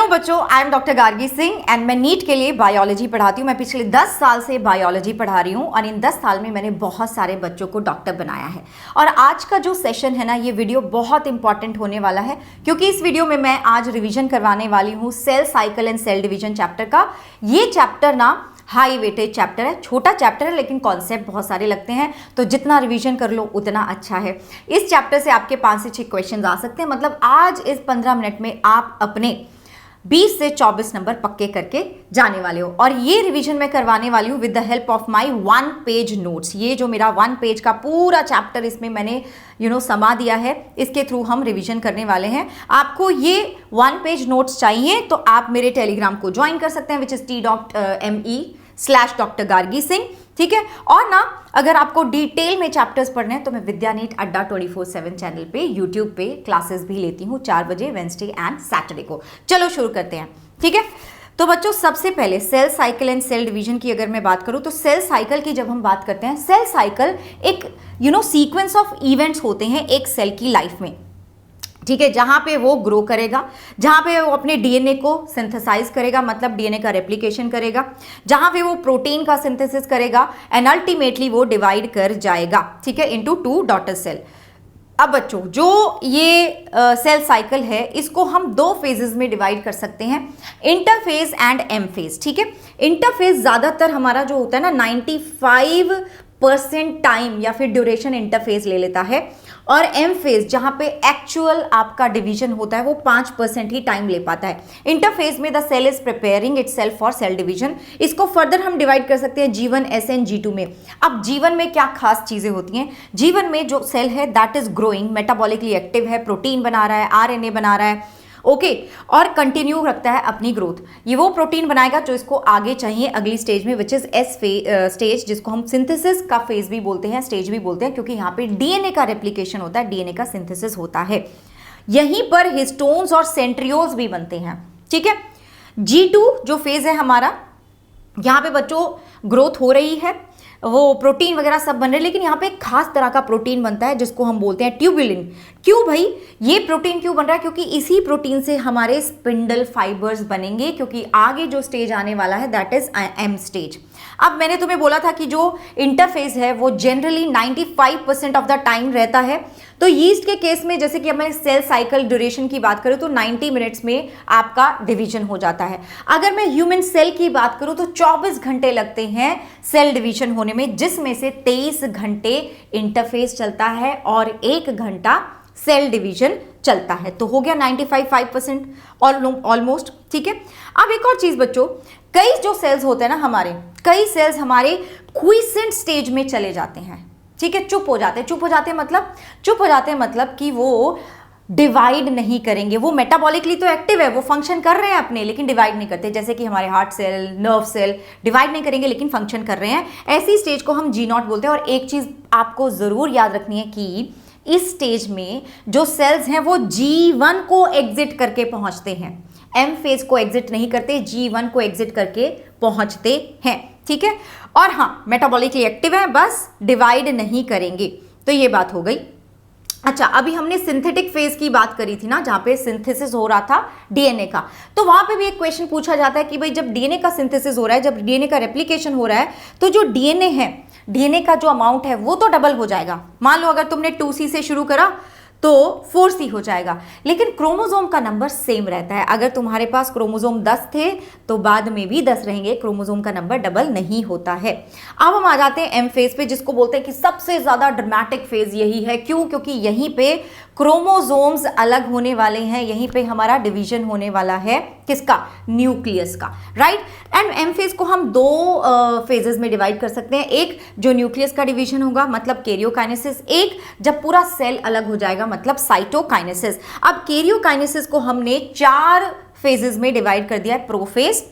बच्चों, I am doctor Gargi Singh and मैं NEET के लिए बायोलॉजी पढ़ाती हूँ। मैं पिछले 10 साल से बायोलॉजी पढ़ा रही हूँ और इन 10 साल में मैंने बहुत सारे बच्चों को डॉक्टर बनाया है। और आज का जो सेशन है ना, ये वीडियो बहुत इंपॉर्टेंट होने वाला है क्योंकि इस वीडियो में मैं आज रिवीजन करवाने वाली हूँ cell cycle and cell division chapter का। ये चैप्टर ना हाई वेटेज चैप्टर है, छोटा चैप्टर है लेकिन कॉन्सेप्ट बहुत सारे लगते हैं, तो जितना रिवीजन कर लो उतना अच्छा है। इस चैप्टर से आपके 5 से 6 क्वेश्चन आ सकते हैं। मतलब आज इस 15 मिनट में आप अपने 20 से 24 नंबर पक्के करके जाने वाले हो। और ये रिवीजन मैं करवाने वाली हूँ with the help of my 1 page notes. ये जो मेरा 1 पेज का पूरा चैप्टर इसमें मैंने समा दिया है, इसके थ्रू हम रिवीजन करने वाले हैं। आपको ये 1 पेज नोट्स चाहिए तो आप मेरे टेलीग्राम को ज्वाइन कर सकते हैं, which is t.me/Dr. Gargi Singh, ठीक है। और ना अगर आपको डिटेल में चैप्टर्स पढ़ने हैं तो मैं विद्यानीट अड्डा 24/7 चैनल पे यूट्यूब पे क्लासेस भी लेती हूँ 4 बजे वेंसडे एंड सैटरडे को। चलो शुरू करते हैं, ठीक है। तो बच्चों, सबसे पहले cell cycle and cell division की अगर मैं बात करूं तो सेल साइकिल की जब हम बात करते हैं, सेल साइकिल एक सीक्वेंस ऑफ इवेंट्स होते हैं एक सेल की लाइफ में, ठीक है। जहां पे वो ग्रो करेगा, जहां पे वो अपने डीएनए को सिंथेसाइज करेगा, मतलब डीएनए का रेप्लिकेशन करेगा, जहां पे वो प्रोटीन का सिंथेसिस करेगा एंड अल्टीमेटली वो डिवाइड कर जाएगा, ठीक है, इनटू 2 डॉटर सेल। अब बच्चों, जो ये सेल साइकिल है इसको हम 2 फेजेस में डिवाइड कर सकते हैं, इंटरफेज एंड एम फेज, ठीक है। इंटरफेज ज्यादातर हमारा जो होता है ना 95% टाइम या फिर ड्यूरेशन इंटरफेज ले लेता है, और एम फेज जहां पे एक्चुअल आपका डिवीजन होता है वो 5% ही टाइम ले पाता है। इंटरफेज में the cell is preparing itself for cell division. इसको फर्दर हम डिवाइड कर सकते हैं G1, SN, G2 में। अब जीवन में क्या खास चीजें होती हैं? जीवन में जो सेल है that is growing, metabolically active है, प्रोटीन बना रहा है, RNA बना रहा है, ओके, और कंटिन्यू रखता है अपनी ग्रोथ। ये वो प्रोटीन बनाएगा जो इसको आगे चाहिए अगली स्टेज में, विच इज एस स्टेज, जिसको हम सिंथेसिस का फेज भी बोलते हैं, स्टेज भी बोलते हैं, क्योंकि यहाँ पे डीएनए का रेप्लिकेशन होता है, डीएनए का सिंथेसिस होता है। यहीं पर हिस्टोन्स और सेंट्रियोल्स भी बनते हैं, ठीक है। G2 जो फेज है हमारा, यहाँ पे बच्चों ग्रोथ हो रही है, वो प्रोटीन वगैरह सब बन रहे हैं, लेकिन यहाँ पे एक खास तरह का प्रोटीन बनता है जिसको हम बोलते हैं ट्यूबुलिन। क्यों भाई ये प्रोटीन क्यों बन रहा है? क्योंकि इसी प्रोटीन से हमारे स्पिंडल फाइबर्स बनेंगे, क्योंकि आगे जो स्टेज आने वाला है दैट इज एम स्टेज। अब मैंने तुम्हें बोला था कि जो इंटरफेज है वो जनरली 95% ऑफ द टाइम रहता है। तो यीस्ट के केस में, जैसे कि मैं सेल साइकिल ड्यूरेशन की बात करूं तो 90 मिनट्स में आपका डिवीजन हो जाता है। अगर मैं ह्यूमन सेल की बात करूं तो 24 घंटे लगते हैं सेल डिवीजन होने में, जिसमें से 23 घंटे इंटरफेज चलता है और 1 घंटा सेल डिवीजन चलता है। तो हो गया 95% ऑलमोस्ट, ठीक है। अब एक और चीज बच्चों, कई जो सेल्स होते हैं ना हमारे, कई सेल्स हमारे क्विसेंट स्टेज में चले जाते हैं, ठीक है, चुप हो जाते हैं मतलब कि वो डिवाइड नहीं करेंगे। वो मेटाबॉलिकली तो एक्टिव है, वो फंक्शन कर रहे हैं अपने, लेकिन डिवाइड नहीं करते। जैसे कि हमारे heart cell, nerve cell divide नहीं करेंगे लेकिन फंक्शन कर रहे हैं। ऐसी स्टेज को हम G0 बोलते हैं। और एक चीज आपको जरूर याद रखनी है कि इस स्टेज में जो सेल्स हैं वो G1 को एग्जिट करके पहुंचते हैं, एम फेज को एग्जिट नहीं करते, G1 को एग्जिट करके पहुंचते हैं, ठीक है। और हाँ, मेटाबॉलिकली एक्टिव है, बस डिवाइड नहीं करेंगे। तो ये बात हो गई। अच्छा, अभी हमने सिंथेटिक फेज की बात करी थी ना, जहां पे सिंथेसिस हो रहा था डीएनए का। तो वहां पे भी एक क्वेश्चन पूछा जाता है कि भाई जब डीएनए का सिंथेसिस हो रहा है, जब डीएनए का रेप्लिकेशन हो रहा है, तो जो डीएनए है, डीएनए का जो अमाउंट है वो तो डबल हो जाएगा। मान लो अगर तुमने 2C से शुरू करा तो 4C हो जाएगा, लेकिन क्रोमोसोम का नंबर सेम रहता है। अगर तुम्हारे पास क्रोमोसोम 10 थे तो बाद में भी 10 रहेंगे, क्रोमोसोम का नंबर डबल नहीं होता है। अब हम आ जाते हैं एम फेज पे, जिसको बोलते हैं कि सबसे ज्यादा ड्रामेटिक फेज यही है। क्यों? क्योंकि यहीं पे क्रोमोसोम्स अलग होने वाले हैं, यहीं पे हमारा डिवीजन होने वाला है, किसका? न्यूक्लियस का, राइट। एंड एम फेज को हम 2 फेजेस में डिवाइड कर सकते हैं। एक जो न्यूक्लियस का डिवीजन होगा मतलब कैरियोकाइनेसिस, एक जब पूरा सेल अलग हो जाएगा मतलब साइटोकाइनेसिस। अब कैरियोकाइनेसिस को हमने 4 फेजेस में डिवाइड कर दिया है, prophase,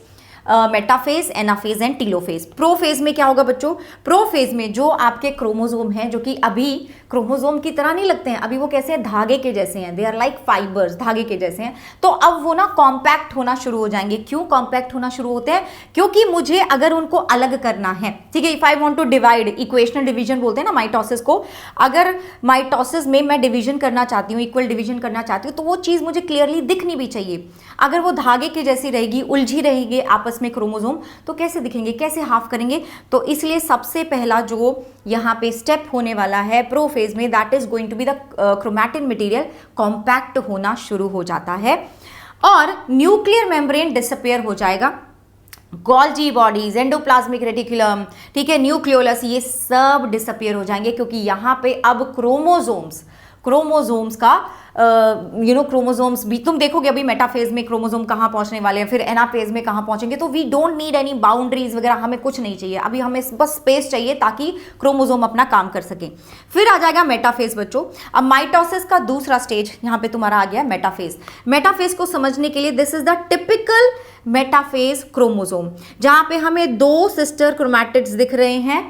metaphase, anaphase and telophase. Prophase में क्या होगा बच्चों? प्रोफेज में जो आपके क्रोमोसोम हैं, जो कि अभी क्रोमोसोम की तरह नहीं लगते हैं, अभी वो कैसे हैं? धागे के जैसे हैं, दे आर लाइक फाइबर्स, धागे के जैसे हैं। तो अब वो ना कॉम्पैक्ट होना शुरू हो जाएंगे। क्यों कॉम्पैक्ट होना शुरू होते हैं? क्योंकि मुझे अगर उनको अलग करना है, ठीक है, if I want to divide, equational division बोलते हैं ना माइटोसिस को, अगर माइटोसिस में मैं डिवीजन करना चाहती हूँ, इक्वल डिवीजन करना चाहती हूँ, तो वो चीज मुझे क्लियरली दिखनी भी चाहिए। अगर वो धागे के जैसी रहेगी, उलझी रहेगी आपस में क्रोमोसोम, तो कैसे दिखेंगे, कैसे हाफ करेंगे? तो इसलिए सबसे पहला जो यहाँ पे स्टेप होने वाला है प्रोफेज में, that is going to be the chromatin material compact होना शुरू हो जाता है और न्यूक्लियर मेम्ब्रेन डिसअपियर हो जाएगा। गोल्जी बॉडीज, एंडोप्लाज्मिक रेटिकुलम, ठीक है, न्यूक्लियोलस, ये सब डिसअपियर हो जाएंगे क्योंकि यहाँ पे अब क्रोमोसोम्स का क्रोमोसोम्स भी तुम देखोगे अभी मेटाफेज में क्रोमोसोम कहाँ पहुंचने वाले हैं, फिर एनाफेज में कहाँ पहुंचेंगे। तो we don't need any boundaries वगैरह, हमें कुछ नहीं चाहिए अभी, हमें बस स्पेस चाहिए ताकि क्रोमोसोम अपना काम कर सके। फिर आ जाएगा मेटाफेज बच्चों। अब माइटोसिस का दूसरा स्टेज यहाँ पे तुम्हारा आ गया मेटाफेज। मेटाफेज को समझने के लिए this is the typical metaphase chromosome, जहां पे हमें 2 सिस्टर क्रोमैटिड्स दिख रहे हैं।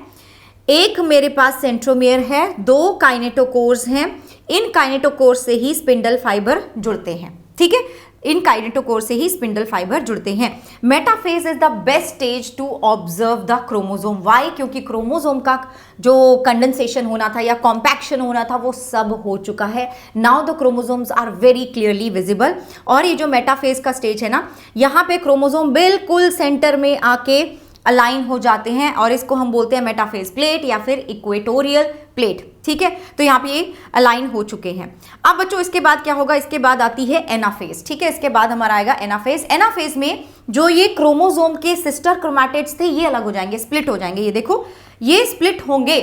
एक मेरे पास सेंट्रोमियर है, 2 काइनेटोकोर्स हैं। इन काइनेटोकोर्स से ही स्पिंडल फाइबर जुड़ते हैं, ठीक है, इन काइनेटोकोर से ही स्पिंडल फाइबर जुड़ते हैं। Metaphase is the best stage to observe the chromosome. Why? क्योंकि क्रोमोसोम का जो कंडेंसेशन होना था या कॉम्पैक्शन होना था वो सब हो चुका है। Now the chromosomes are very clearly visible. और ये जो मेटाफेज का स्टेज है ना, यहाँ पे क्रोमोसोम बिल्कुल सेंटर में आके अलाइन हो जाते हैं और इसको हम बोलते हैं मेटाफेज प्लेट या फिर इक्वेटोरियल प्लेट, ठीक है। तो यहाँ पे ये अलाइन हो चुके हैं। अब बच्चों इसके बाद क्या होगा? इसके बाद आती है एनाफेज, ठीक है। इसके बाद हमारा आएगा एनाफेज। एनाफेज में जो ये क्रोमोसोम के सिस्टर क्रोमैटिड्स थे ये अलग हो जाएंगे, स्प्लिट हो जाएंगे। ये देखो, ये स्प्लिट होंगे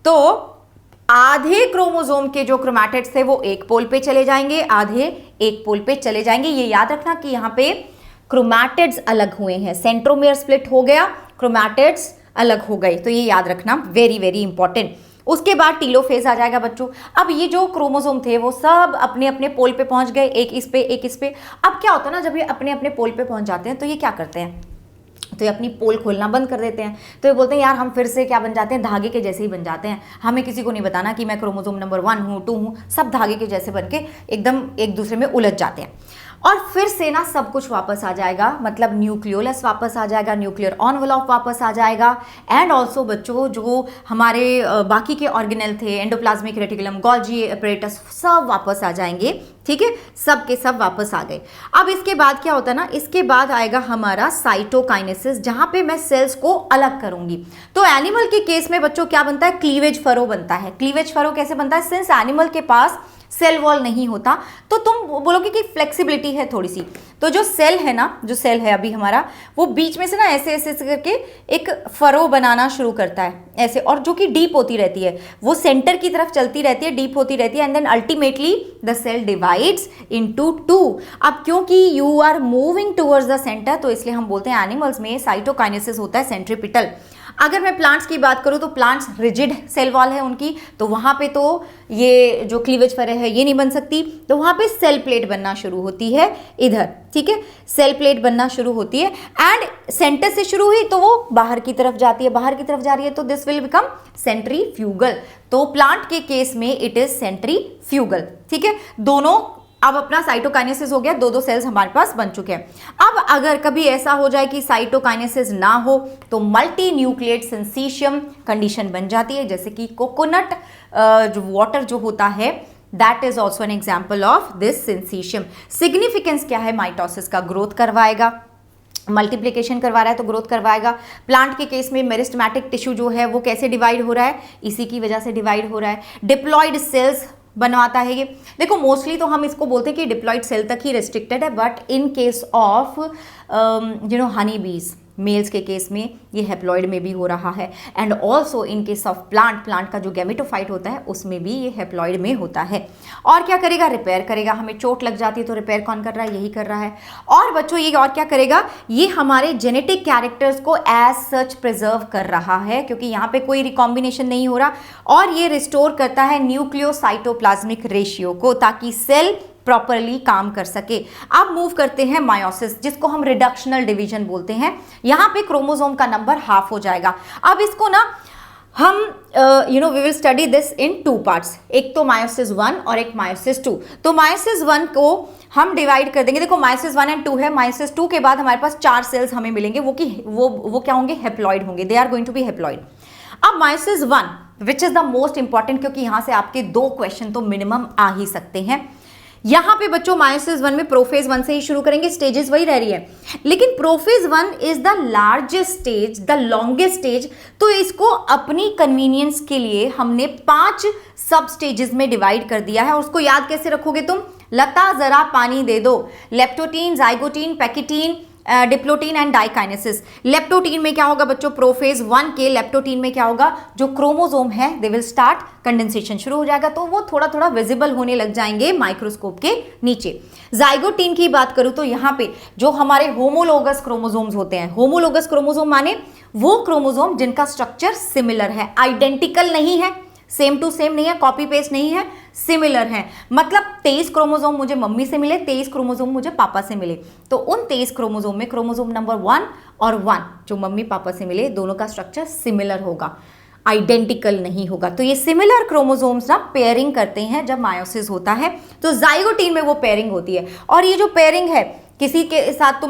तो आधे क्रोमोसोम के जो क्रोमैटिड्स थे वो एक पोल पे चले जाएंगे, आधे एक पोल पे चले जाएंगे। ये याद रखना कि यहाँ पे क्रोमैटिड्स अलग हुए हैं, सेंट्रोमियर स्प्लिट हो गया, क्रोमैटिड्स अलग हो गए, तो ये याद रखना, वेरी वेरी इंपॉर्टेंट। उसके बाद टीलोफेज आ जाएगा बच्चों। अब ये जो क्रोमोसोम थे वो सब अपने अपने पोल पे पहुंच गए, एक इस पे एक इस पे। अब क्या होता है ना, जब ये अपने अपने पोल पे पहुंच जाते हैं तो ये क्या करते हैं, तो ये अपनी पोल खोलना बंद कर देते हैं। तो ये बोलते हैं यार हम फिर से क्या बन जाते हैं, धागे के जैसे ही बन जाते हैं। हमें किसी को नहीं बताना कि मैं क्रोमोसोम नंबर 1 हूँ, 2 हूँ, सब धागे के जैसे बन के एकदम एक दूसरे में उलझ जाते हैं। और फिर से ना सब कुछ वापस आ जाएगा, मतलब न्यूक्लियोलस वापस आ जाएगा, न्यूक्लियर एनवेलप वापस आ जाएगा। एंड ऑल्सो बच्चों जो हमारे बाकी के ऑर्गेनेल थे, एंडोप्लाज्मिक रेटिकुलम, गोल्जी एपरेटस, सब वापस आ जाएंगे, ठीक है, सब के सब वापस आ गए। अब इसके बाद क्या होता है ना, इसके बाद आएगा हमारा साइटोकाइनेसिस, जहां पे मैं सेल्स को अलग करूंगी। तो एनिमल के केस में बच्चों क्या बनता है, क्लीवेज फरो बनता है। क्लीवेज फरो कैसे बनता है, सिंस एनिमल के पास सेल वॉल नहीं होता तो तुम बोलोगे कि फ्लेक्सिबिलिटी है थोड़ी सी। तो जो सेल है ना, जो सेल है अभी हमारा, वो बीच में से ना ऐसे ऐसे करके एक फरो बनाना शुरू करता है ऐसे, और जो कि डीप होती रहती है, वो सेंटर की तरफ चलती रहती है, डीप होती रहती है, and then ultimately the cell divides into 2। अब क्योंकि you are moving towards the centre, तो इसलिए हम बोलते हैं एनिमल्स में साइटोकाइनेसिस होता है सेंट्रीपिटल। अगर मैं प्लांट्स की बात करूं तो प्लांट्स रिजिड सेल वॉल है उनकी, तो वहां पे तो ये जो क्लीवेज फरे है ये नहीं बन सकती, तो वहां पे सेल प्लेट बनना शुरू होती है इधर, ठीक है, सेल प्लेट बनना शुरू होती है। एंड सेंटर से शुरू हुई तो वो बाहर की तरफ जाती है, बाहर की तरफ जा रही है तो दिस विल बिकम सेंट्रीफ्यूगल। तो प्लांट के केस में इट इज सेंट्रीफ्यूगल, ठीक है। दोनों अब अपना साइटोकाइनेसिस हो गया, 2-2 सेल्स हमारे पास बन चुके हैं। अब अगर कभी ऐसा हो जाए कि साइटोकाइनेसिस ना हो तो मल्टी न्यूक्लिएट सिंसीशियम कंडीशन बन जाती है, जैसे कि कोकोनट जो वाटर जो होता है, that is also an example of this syncytium. Significance क्या है, माइटोसिस का ग्रोथ करवाएगा, मल्टीप्लिकेशन करवा रहा है तो ग्रोथ करवाएगा। प्लांट के केस में मेरिस्टेमेटिक टिश्यू जो है वो कैसे डिवाइड हो रहा है, इसी की वजह से डिवाइड हो रहा है। डिप्लॉयड सेल्स बनवाता है ये। देखो मोस्टली तो हम इसको बोलते हैं कि डिप्लॉयड सेल तक ही रेस्ट्रिक्टेड है, but in case of honey बीज, मेल्स के केस में ये हेप्लॉइड में भी हो रहा है। And also in case of plant का जो गैमेटोफाइट होता है उसमें भी ये हेप्लॉइड में होता है। और क्या करेगा, रिपेयर करेगा। हमें चोट लग जाती है तो रिपेयर कौन कर रहा है, यही कर रहा है। और बच्चों ये और क्या करेगा, ये हमारे जेनेटिक कैरेक्टर्स को एज सच प्रिजर्व कर रहा है, क्योंकि यहाँ पे कोई रिकॉम्बिनेशन नहीं हो रहा। और ये रिस्टोर करता है न्यूक्लियोसाइटोप्लाज्मिक रेशियो को, ताकि सेल प्रॉपरली काम कर सके। अब मूव करते हैं मायोसिस, जिसको हम रिडक्शनल डिवीजन बोलते हैं। यहां पे क्रोमोसोम का नंबर हाफ हो जाएगा। अब इसको ना हम we will study this in 2 parts, एक तो मायोसिस 1 और एक मायोसिस 2। तो मायोसिस 1 को हम डिवाइड कर देंगे। देखो मायोसिस 1 एंड 2 है, मायोसिस 2 के बाद हमारे पास 4 सेल्स हमें मिलेंगे, वो क्या होंगे, हेप्लॉइड होंगे, they are going to be haploid. अब meiosis 1 which is the most important, क्योंकि यहां से आपके 2 क्वेश्चन तो मिनिमम आ ही सकते हैं। यहां पे बच्चों मायोसिस 1 में प्रोफेज 1 से ही शुरू करेंगे, स्टेजेस वही रह रही है, लेकिन prophase 1 is the largest stage, the longest stage, तो इसको अपनी कन्वीनियंस के लिए हमने 5 सब स्टेजेस में डिवाइड कर दिया है। और उसको याद कैसे रखोगे तुम? लता जरा पानी दे दो, leptotene, zygotene, pachytene, diplotene and diakinesis. Leptotene में क्या होगा बच्चों? प्रोफेज 1 के लेप्टोटीन में क्या होगा? जो क्रोमोसोम है दे विल स्टार्ट कंडेंसेशन शुरू हो जाएगा, तो वो थोड़ा थोड़ा विजिबल होने लग जाएंगे माइक्रोस्कोप के नीचे। जाइगोटीन की बात करूं तो यहाँ पे जो हमारे होमोलोगस क्रोमोसोम्स होते हैं, होमोलोगस क्रोमोसोम माने वो क्रोमोसोम जिनका स्ट्रक्चर सिमिलर है, आइडेंटिकल नहीं है, सेम टू सेम नहीं है, कॉपी पेस्ट नहीं है, सिमिलर है। मतलब 23 क्रोमोसोम मुझे मम्मी से मिले, 23 क्रोमोसोम मुझे पापा से मिले, तो उन 23 क्रोमोसोम में क्रोमोसोम नंबर 1 और 1 जो मम्मी पापा से मिले, दोनों का स्ट्रक्चर सिमिलर होगा, आइडेंटिकल नहीं होगा। तो ये सिमिलर क्रोमोसोम्स ना पेयरिंग करते हैं जब मायोसिस होता है, तो जाइगोटीन में वो पेयरिंग होती है। और ये जो पेयरिंग है, किसी के साथ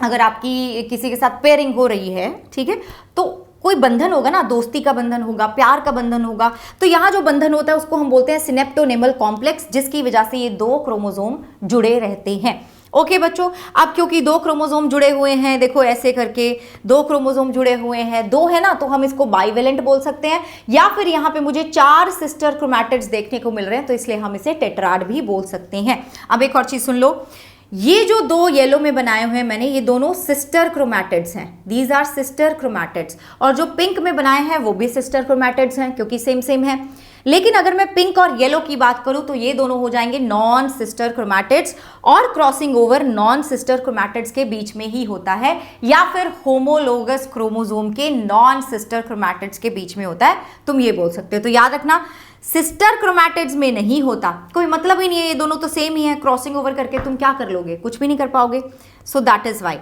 अगर आपकी किसी के साथ पेयरिंग हो रही है, ठीक है, तो कोई बंधन होगा ना, दोस्ती का बंधन होगा, प्यार का बंधन होगा, तो यहाँ जो बंधन होता है उसको हम बोलते हैं सिनेप्टोनेमल कॉम्प्लेक्स, जिसकी वजह से ये 2 क्रोमोसोम जुड़े रहते हैं। ओके बच्चों, अब क्योंकि 2 क्रोमोसोम जुड़े हुए हैं, देखो ऐसे करके 2 क्रोमोसोम जुड़े हुए हैं, 2 है ना, तो हम इसको बाइवेलेंट बोल सकते हैं, या फिर यहाँ पे मुझे 4 सिस्टर क्रोमैटिड्स देखने को मिल रहे हैं, तो इसलिए हम इसे टेट्राड भी बोल सकते हैं। अब एक और चीज सुन लो, ये जो 2 येलो में बनाए हुए हैं मैंने, ये दोनों सिस्टर क्रोमैटिड्स हैं, दीज आर सिस्टर क्रोमैटिड्स। और जो पिंक में बनाए हैं वो भी सिस्टर क्रोमैटिड्स हैं, क्योंकि सेम सेम है। लेकिन अगर मैं पिंक और येलो की बात करूं तो ये दोनों हो जाएंगे नॉन सिस्टर क्रोमैटिड्स, और crossing over non sister chromatids के बीच में ही होता है, या फिर होमोलोगस क्रोमोसोम के नॉन सिस्टर क्रोमैटिड्स के बीच में होता है, तुम ये बोल सकते हो। तो याद रखना, सिस्टर क्रोमैटिड्स में नहीं होता, कोई मतलब ही नहीं है, ये दोनों तो सेम ही है, क्रॉसिंग ओवर करके तुम क्या कर लोगे? कुछ भी नहीं कर पाओगे। So that is why.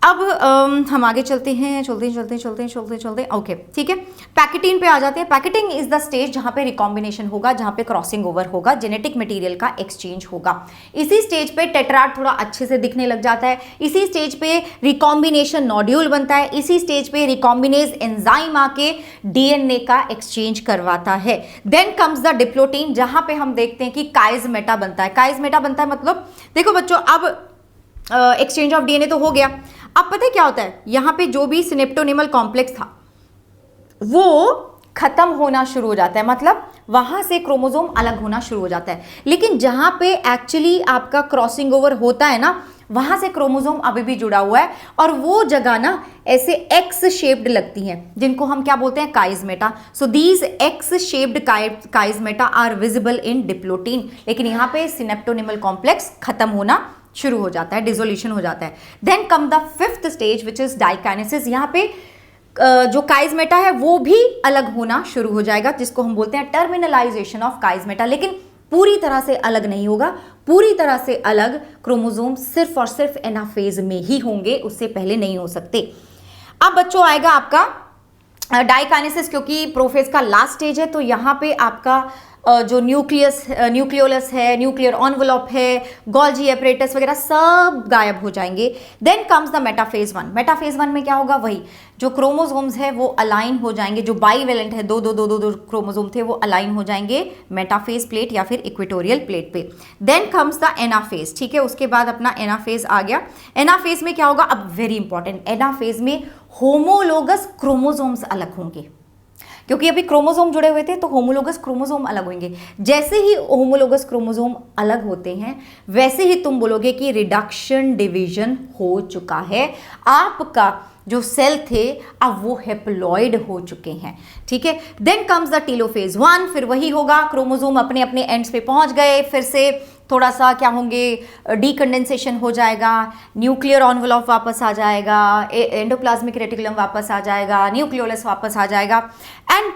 अब हम आगे चलते हैं, चलते ओके, ठीक है। पैकेटीन पे आ जाते हैं। पैकेटिंग इज द स्टेज जहां पे रिकॉम्बिनेशन होगा, जहां पे क्रॉसिंग ओवर होगा, जेनेटिक मटेरियल का एक्सचेंज होगा। इसी स्टेज पे टेट्राड थोड़ा अच्छे से दिखने लग जाता है, इसी स्टेज पे रिकॉम्बिनेशन नोड्यूल बनता है, इसी स्टेज पे रिकॉम्बिनेज एंजाइम आके डीएनए का एक्सचेंज करवाता है। देन कम्स द डिप्लोटीन, जहां पे हम देखते हैं कि काइजमेटा बनता है। काइजमेटा बनता है मतलब, देखो बच्चों, अब एक्सचेंज ऑफ डीएनए तो हो गया, अब पता है क्या होता है, यहां पे जो भी सिनेप्टोनेमल कॉम्प्लेक्स था वो खत्म होना शुरू हो जाता है, मतलब वहां से क्रोमोसोम अलग होना शुरू हो जाता है। लेकिन जहां पे एक्चुअली आपका क्रॉसिंग ओवर होता है ना, वहां से क्रोमोसोम अभी भी जुड़ा हुआ है, और वो जगह ना ऐसे एक्स शेप्ड लगती हैं, जिनको हम क्या बोलते हैं? Chiasmata. So these X shaped chiasmata are visible in diplotene. लेकिन यहां पे सिनेप्टोनेमल कॉम्प्लेक्स खत्म होना शुरू हो जाता है, डिसोल्यूशन हो जाता है। Then come the 5th stage which is diakinesis. यहां पे जो काइजमेटा है वो भी अलग होना शुरू हो जाएगा, जिसको हम बोलते हैं टर्मिनलाइजेशन ऑफ काइजमेटा। लेकिन पूरी तरह से अलग नहीं होगा, पूरी तरह से अलग क्रोमोसोम सिर्फ और सिर्फ एनाफेज में ही होंगे, उससे पहले नहीं हो सकते। अब बच्चों आएगा आपका डाइकाइनेसिस, क्योंकि प्रोफेज का लास्ट स्टेज है, तो यहां पे आपका जो न्यूक्लियोलस है, न्यूक्लियर एनवेलप है, गोल्जी एपरेटस वगैरह सब गायब हो जाएंगे। Then comes the metaphase 1। Metaphase 1 में क्या होगा? वही जो क्रोमोसोम्स है वो अलाइन हो जाएंगे, जो बाईवेलेंट है, दो क्रोमोसोम थे वो अलाइन हो जाएंगे मेटाफेज प्लेट या फिर इक्वेटोरियल प्लेट पे। देन कम्स द एनाफेज, ठीक है, उसके बाद अपना एनाफेज आ गया। एनाफेज में क्या होगा? अब वेरी इंपॉर्टेंट, एनाफेज में होमोलोगस क्रोमोसोम्स अलग होंगे, क्योंकि अभी क्रोमोसोम जुड़े हुए थे तो होमोलोगस क्रोमोसोम अलग होंगे। जैसे ही होमोलोगस क्रोमोसोम अलग होते हैं वैसे ही तुम बोलोगे कि रिडक्शन डिवीजन हो चुका है, आपका जो सेल थे अब वो हेप्लॉइड हो चुके हैं, ठीक है। देन कम्स द टेलोफेज 1, फिर वही होगा, क्रोमोसोम अपने अपने एंड्स पे पहुंच गए, फिर से थोड़ा सा क्या होंगे, डीकंडेंसेशन हो जाएगा, न्यूक्लियर एनवेलप वापस आ जाएगा, एंडोप्लाज्मिक रेटिकुलम वापस आ जाएगा, न्यूक्लियोलस वापस आ जाएगा। एंड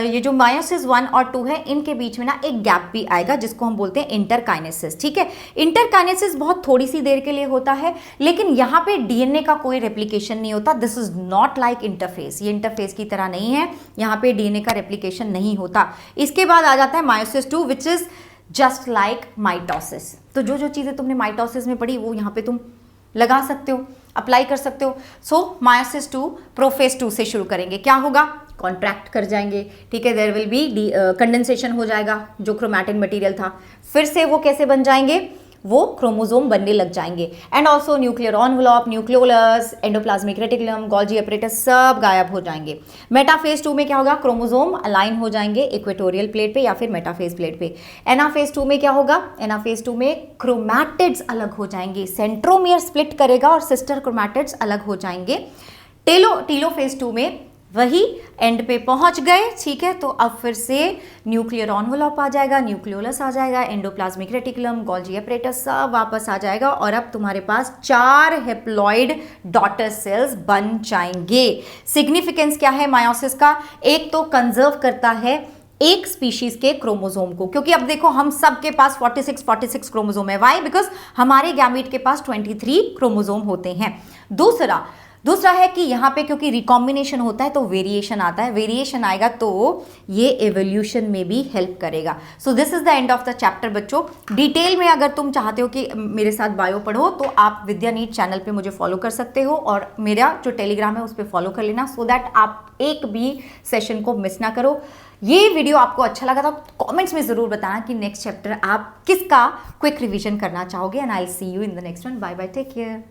ये जो मायोसिस 1 और 2 है इनके बीच में ना एक गैप भी आएगा, जिसको हम बोलते हैं इंटरकाइनेसिस, ठीक है। इंटरकाइनेसिस बहुत थोड़ी सी देर के लिए होता है, लेकिन यहाँ पे डीएनए का कोई रेप्लिकेशन नहीं होता। This is not like interface, ये इंटरफेस की तरह नहीं है, यहाँ पे डीएनए का रेप्लिकेशन नहीं होता। इसके बाद आ जाता है meiosis 2 which is just like mitosis. तो जो जो चीज़ें तुमने माइटोसिस में पढ़ी वो यहाँ पे तुम लगा सकते हो, अप्लाई कर सकते हो। सो मायोसिस 2 प्रोफेज 2 से शुरू करेंगे, क्या होगा? कॉन्ट्रैक्ट कर जाएंगे, ठीक है, देयर विल बी कंडेंसेशन हो जाएगा जो क्रोमैटिन मटेरियल था, फिर से वो कैसे बन जाएंगे, वो क्रोमोसोम बनने लग जाएंगे। And also nuclear envelope, nucleolus, endoplasmic reticulum, Golgi apparatus सब गायब हो जाएंगे। मेटाफेज 2 में क्या होगा, क्रोमोसोम अलाइन हो जाएंगे इक्वेटोरियल प्लेट पे या फिर मेटाफेज प्लेट पे। एनाफेज 2 में क्या होगा, एनाफेज 2 में क्रोमैटिड्स अलग हो जाएंगे, सेंट्रोमियर स्प्लिट करेगा और सिस्टर क्रोमैटिड्स अलग हो जाएंगे। टेलोफेज 2 में वही एंड पे पहुंच गए, ठीक है। तो अब फिर से न्यूक्लियर एनवलप आ जाएगा, न्यूक्लियोलस आ जाएगा, एंडोप्लाज्मिक रेटिकुलम, गोल्जी एपरेटस सब वापस आ जाएगा और अब तुम्हारे पास 4 हेप्लॉइड डॉटर सेल्स बन जाएंगे। सिग्निफिकेंस क्या है मायोसिस का, एक तो कंजर्व करता है एक स्पीशीज के क्रोमोसोम को, क्योंकि अब देखो हम सब के पास 46 क्रोमोसोम है। वाई? बिकॉज हमारे गैमीट के पास 23 क्रोमोसोम होते हैं। दूसरा है कि यहाँ पे क्योंकि रिकॉम्बिनेशन होता है तो वेरिएशन आता है, वेरिएशन आएगा तो ये एवोल्यूशन में भी हेल्प करेगा। So this is the end of the chapter बच्चों। डिटेल में अगर तुम चाहते हो कि मेरे साथ बायो पढ़ो तो आप विद्या नीट चैनल पे मुझे फॉलो कर सकते हो और मेरा जो टेलीग्राम है उस पर फॉलो कर लेना, सो दैट आप एक भी सेशन को मिस ना करो। ये वीडियो आपको अच्छा लगा तो कमेंट्स में जरूर बताना कि नेक्स्ट चैप्टर आप किसका क्विक रिवीजन करना चाहोगे। And I will see you in the next one. Bye bye, take care.